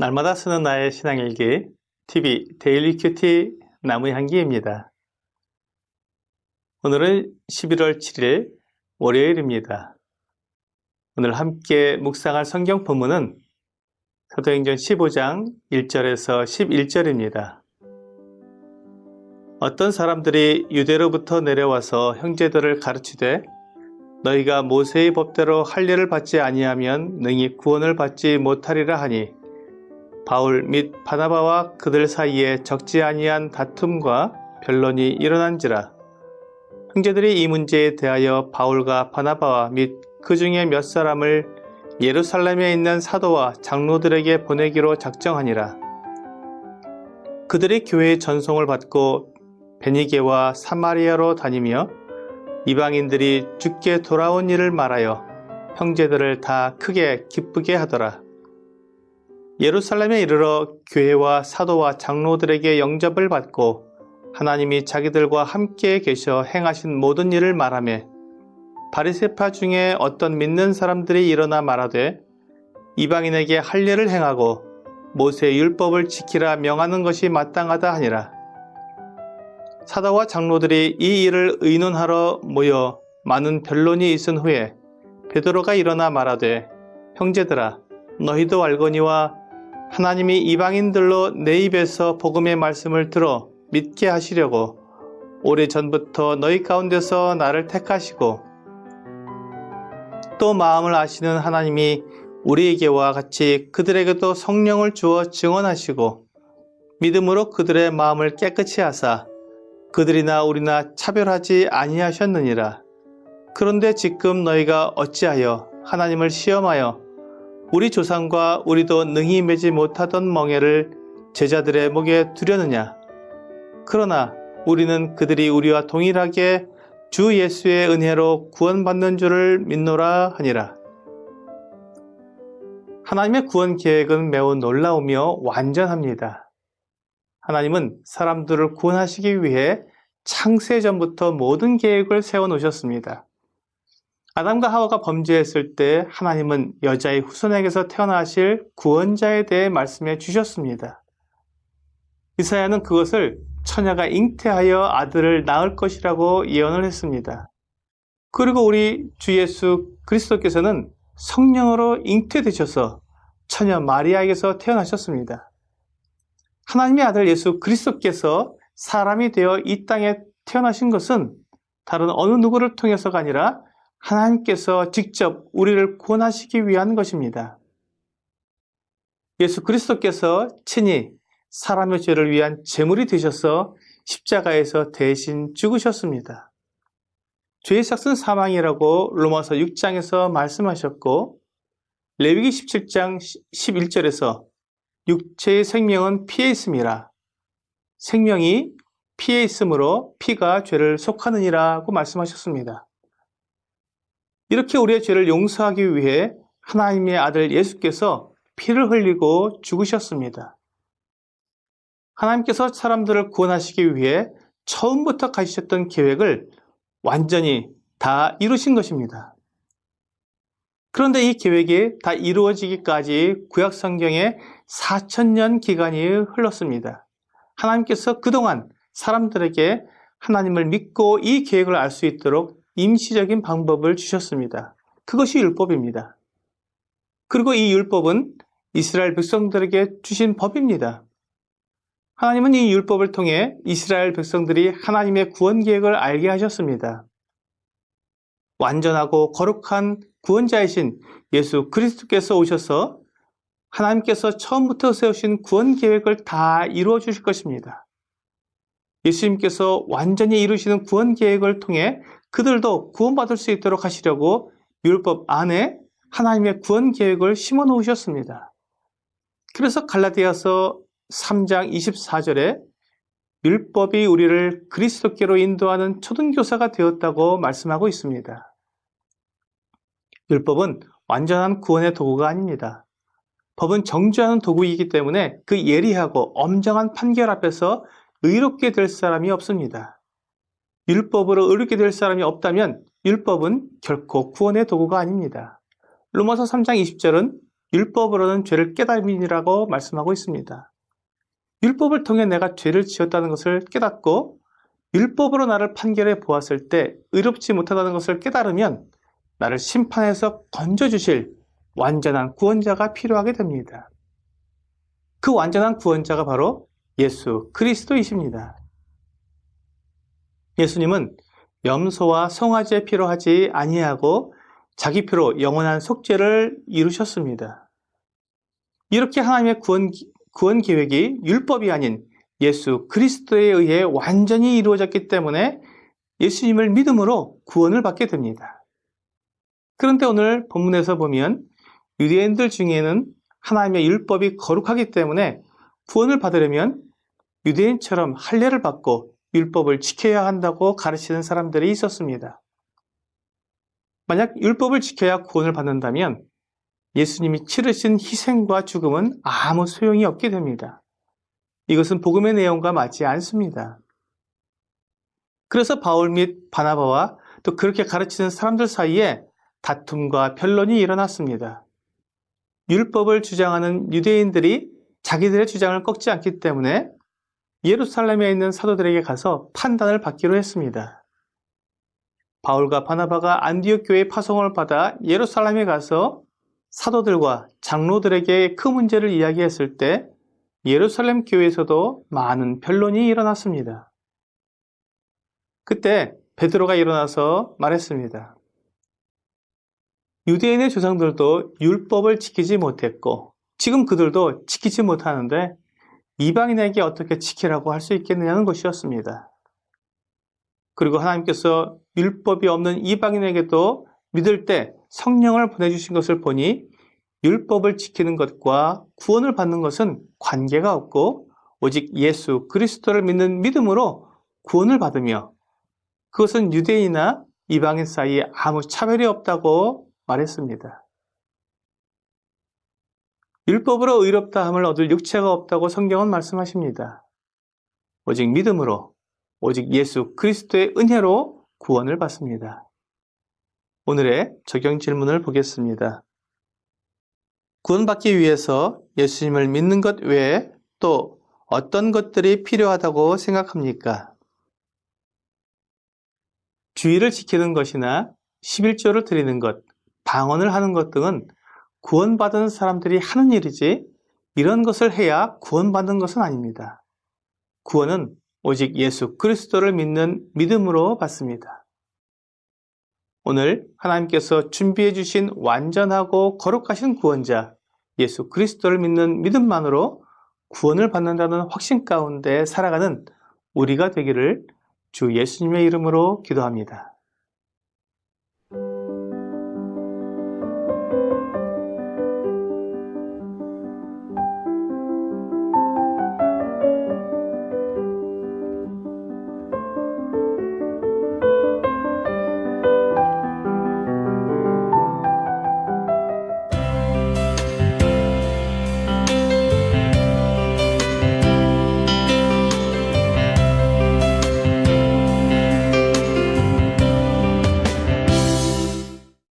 날마다 쓰는 나의 신앙일기 TV 데일리 큐티 나무향기입니다. 오늘은 11월 7일 월요일입니다. 오늘 함께 묵상할 성경 본문은 사도행전 15장 1절에서 11절입니다. 어떤 사람들이 유대로부터 내려와서 형제들을 가르치되 너희가 모세의 법대로 할례를 받지 아니하면 능히 구원을 받지 못하리라 하니 바울 및 바나바와 그들 사이에 적지 아니한 다툼과 변론이 일어난지라. 형제들이 이 문제에 대하여 바울과 바나바와 및 그 중에 몇 사람을 예루살렘에 있는 사도와 장로들에게 보내기로 작정하니라. 그들이 교회의 전송을 받고 베니게와 사마리아로 다니며 이방인들이 주께 돌아온 일을 말하여 형제들을 다 크게 기쁘게 하더라. 예루살렘에 이르러 교회와 사도와 장로들에게 영접을 받고 하나님이 자기들과 함께 계셔 행하신 모든 일을 말하며 바리새파 중에 어떤 믿는 사람들이 일어나 말하되 이방인에게 할례를 행하고 모세의 율법을 지키라 명하는 것이 마땅하다 하니라. 사도와 장로들이 이 일을 의논하러 모여 많은 변론이 있은 후에 베드로가 일어나 말하되 형제들아 너희도 알거니와 하나님이 이방인들로 내 입에서 복음의 말씀을 들어 믿게 하시려고 오래전부터 너희 가운데서 나를 택하시고 또 마음을 아시는 하나님이 우리에게와 같이 그들에게도 성령을 주어 증언하시고 믿음으로 그들의 마음을 깨끗이 하사 그들이나 우리나 차별하지 아니하셨느니라. 그런데 지금 너희가 어찌하여 하나님을 시험하여 우리 조상과 우리도 능히 매지 못하던 멍에를 제자들의 목에 두려느냐. 그러나 우리는 그들이 우리와 동일하게 주 예수의 은혜로 구원받는 줄을 믿노라 하니라. 하나님의 구원 계획은 매우 놀라우며 완전합니다. 하나님은 사람들을 구원하시기 위해 창세전부터 모든 계획을 세워놓으셨습니다. 아담과 하와가 범죄했을 때 하나님은 여자의 후손에게서 태어나실 구원자에 대해 말씀해 주셨습니다. 이사야는 그것을 처녀가 잉태하여 아들을 낳을 것이라고 예언을 했습니다. 그리고 우리 주 예수 그리스도께서는 성령으로 잉태되셔서 처녀 마리아에게서 태어나셨습니다. 하나님의 아들 예수 그리스도께서 사람이 되어 이 땅에 태어나신 것은 다른 어느 누구를 통해서가 아니라 하나님께서 직접 우리를 구원하시기 위한 것입니다. 예수 그리스도께서 친히 사람의 죄를 위한 제물이 되셔서 십자가에서 대신 죽으셨습니다. 죄의 삭은 사망이라고 로마서 6장에서 말씀하셨고 레위기 17장 11절에서 육체의 생명은 피에 있음이라. 생명이 피에 있으므로 피가 죄를 속하느니라고 말씀하셨습니다. 이렇게 우리의 죄를 용서하기 위해 하나님의 아들 예수께서 피를 흘리고 죽으셨습니다. 하나님께서 사람들을 구원하시기 위해 처음부터 가지셨던 계획을 완전히 다 이루신 것입니다. 그런데 이 계획이 다 이루어지기까지 구약 성경에 4,000년 기간이 흘렀습니다. 하나님께서 그동안 사람들에게 하나님을 믿고 이 계획을 알 수 있도록 임시적인 방법을 주셨습니다. 그것이 율법입니다. 그리고 이 율법은 이스라엘 백성들에게 주신 법입니다. 하나님은 이 율법을 통해 이스라엘 백성들이 하나님의 구원 계획을 알게 하셨습니다. 완전하고 거룩한 구원자이신 예수 그리스도께서 오셔서 하나님께서 처음부터 세우신 구원 계획을 다 이루어 주실 것입니다. 예수님께서 완전히 이루시는 구원 계획을 통해 그들도 구원받을 수 있도록 하시려고 율법 안에 하나님의 구원 계획을 심어 놓으셨습니다. 그래서 갈라디아서 3장 24절에 율법이 우리를 그리스도께로 인도하는 초등교사가 되었다고 말씀하고 있습니다. 율법은 완전한 구원의 도구가 아닙니다. 법은 정죄하는 도구이기 때문에 그 예리하고 엄정한 판결 앞에서 의롭게 될 사람이 없습니다. 율법으로 의롭게 될 사람이 없다면 율법은 결코 구원의 도구가 아닙니다. 로마서 3장 20절은 율법으로는 죄를 깨달음이라고 말씀하고 있습니다. 율법을 통해 내가 죄를 지었다는 것을 깨닫고 율법으로 나를 판결해 보았을 때 의롭지 못하다는 것을 깨달으면 나를 심판해서 건져주실 완전한 구원자가 필요하게 됩니다. 그 완전한 구원자가 바로 예수 그리스도이십니다. 예수님은 염소와 송아지의 피로 하지 아니하고 자기 피로 영원한 속죄를 이루셨습니다. 이렇게 하나님의 구원 계획이 율법이 아닌 예수 그리스도에 의해 완전히 이루어졌기 때문에 예수님을 믿음으로 구원을 받게 됩니다. 그런데 오늘 본문에서 보면 유대인들 중에는 하나님의 율법이 거룩하기 때문에 구원을 받으려면 유대인처럼 할례를 받고 율법을 지켜야 한다고 가르치는 사람들이 있었습니다. 만약 율법을 지켜야 구원을 받는다면 예수님이 치르신 희생과 죽음은 아무 소용이 없게 됩니다. 이것은 복음의 내용과 맞지 않습니다. 그래서 바울 및 바나바와 또 그렇게 가르치는 사람들 사이에 다툼과 변론이 일어났습니다. 율법을 주장하는 유대인들이 자기들의 주장을 꺾지 않기 때문에 예루살렘에 있는 사도들에게 가서 판단을 받기로 했습니다. 바울과 바나바가 안디옥 교회의 파송을 받아 예루살렘에 가서 사도들과 장로들에게 그 문제를 이야기했을 때 예루살렘 교회에서도 많은 변론이 일어났습니다. 그때 베드로가 일어나서 말했습니다. 유대인의 조상들도 율법을 지키지 못했고 지금 그들도 지키지 못하는데 이방인에게 어떻게 지키라고 할 수 있겠느냐는 것이었습니다. 그리고 하나님께서 율법이 없는 이방인에게도 믿을 때 성령을 보내주신 것을 보니 율법을 지키는 것과 구원을 받는 것은 관계가 없고 오직 예수 그리스도를 믿는 믿음으로 구원을 받으며 그것은 유대인이나 이방인 사이에 아무 차별이 없다고 말했습니다. 율법으로 의롭다함을 얻을 육체가 없다고 성경은 말씀하십니다. 오직 믿음으로, 오직 예수 그리스도의 은혜로 구원을 받습니다. 오늘의 적용 질문을 보겠습니다. 구원받기 위해서 예수님을 믿는 것 외에 또 어떤 것들이 필요하다고 생각합니까? 주의를 지키는 것이나 11조를 드리는 것, 방언을 하는 것 등은 구원받은 사람들이 하는 일이지 이런 것을 해야 구원받는 것은 아닙니다. 구원은 오직 예수 그리스도를 믿는 믿음으로 받습니다. 오늘 하나님께서 준비해 주신 완전하고 거룩하신 구원자 예수 그리스도를 믿는 믿음만으로 구원을 받는다는 확신 가운데 살아가는 우리가 되기를 주 예수님의 이름으로 기도합니다.